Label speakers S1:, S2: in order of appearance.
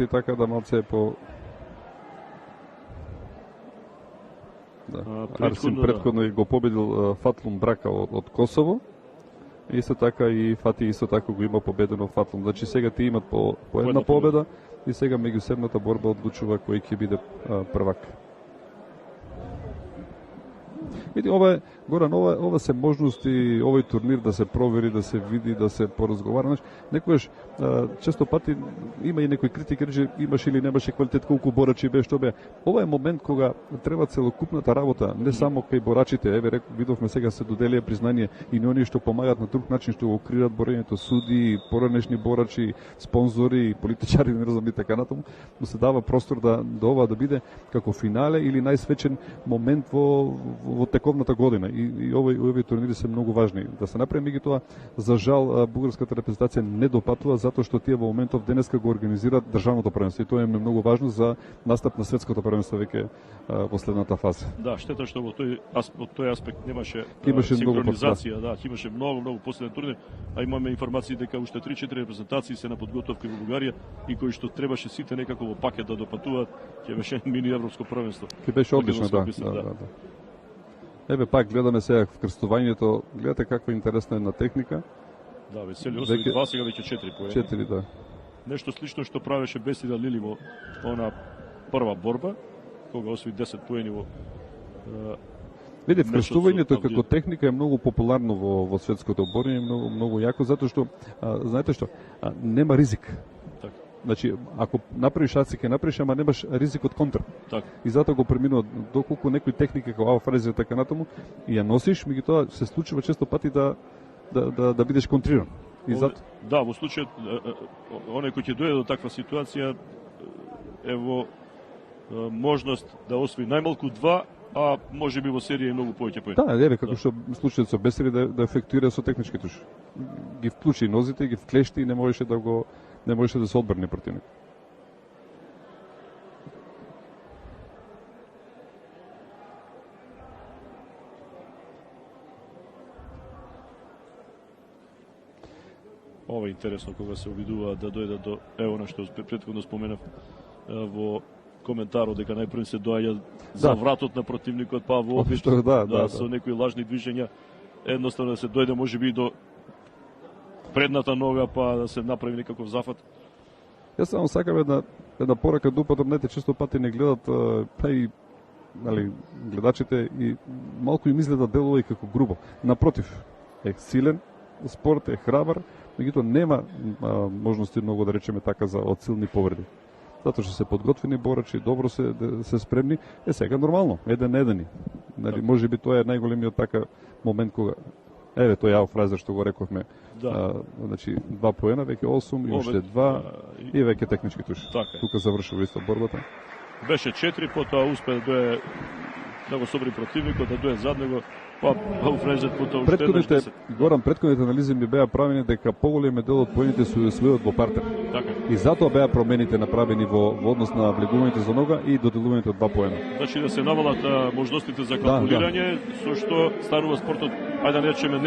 S1: и така да малце е по... Да. Арсен предходно го победил Фатлум Брака од Косово. Исто така и Фати исто така го има победено Фатлум. Значи сега ти имат по една победа и сега меѓусебната борба одлучува кој ќе биде првак. Види, ова се можности овој турнир да се провери, да се види, да се поразговара. Значи, некојаш често пати има и некои критики, рече имаш или немаше квалитет, колку борачи бе, што бе. Ова е момент кога треба целокупната работа, не само кај борачите. Еве, видовме сега се доделија признание и оние што помагаат на друг начин, што го креираат борењето, суди, поранешни борачи, спонзори, политичари, не знам и така натаму, но се дава простор да ова да биде како финале или најсвечен момент во тековната година. И овој турнири се многу важни. Да се направи меѓутоа, за жал бугарската репрезентација не допатува затоа што тие во моментов денеска го организираат државното првенство и тоа е многу важно за настап на светското првенство веќе во следната фаза.
S2: Да, штета што во тој аспект немаше синхронизација, да, имаше многу последен турнир, а имаме информации дека уште 3-4 репрезентации се на подготовка во Бугарија и кои што требаше сите некако во пакет да допатуваат, ќе беше мини европско првенство.
S1: Ќе беше одлично, да. Еве пак гледаме сега вкрстувањето, гледате каква интересна една техника.
S2: Да, весели освои 2, сега веќе 4 поени.
S1: 4, да.
S2: Нешто слично што правеше Бесида Лили во она прва борба, кога освои 10 поени во
S1: Види, вкрстувањето како техника е многу популарно во светското борење, многу јако, затоа што знаете што, нема ризик.
S2: Така.
S1: Значи, ако направиш аци, ќе направиш, ама немаш ризик од контра.
S2: Так.
S1: И затоа го преминува доколку некои техники како фрезија така натаму и ја носиш, меѓутоа се случува често пати да бидеш контриран. И
S2: да, во случајот оној кој ќе дојде до таква ситуација е во можност да освои најмалку 2, а може би во серија и многу повеќе поени.
S1: Да, еве како што случајот со Бесери да ефектуира со технички туш. Ги вклучи нозите, ги вклешти и не можеше да се одбрани противник.
S2: Ова е интересно кога се обидуваат да дојдат до она што претходно споменав во коментарот дека најпрво се доаѓа за вратот на противникот, па во опит со некои лажни движења едноставно да се дојде можеби до предната нога, па да се направи некаков зафат.
S1: Јас само сакам една порака да употребите, често пати не гледат па и гледачите и малку им изгледа делува и како грубо. Напротив, е силен спорт, е храбар, меѓутоа нема можности многу да речеме така за од силни повреди. Затоа што се подготвени борачи, добро се спремни, сега нормално, еден на едени. Нали, можеби тоа е најголемиот така момент кога еве тој фраза што го рековме. Значи 2 поена, веќе 8 и уште 2 и веќе технички туш. Тука завршува исто борбата.
S2: Беше 4, потоа успе да дое да го собри противникот, да дое зад него, па фрезет потоа уште 10.
S1: Предходните анализи ми беа правени дека поголем дел од поените се освојуваат во партер. И затоа беа промените направени во однос на влегувањето за нога и доделувањето од 2 поена.
S2: Значи да се навалат можностите за калкулирање, со што станува спортот, ајде да речеме,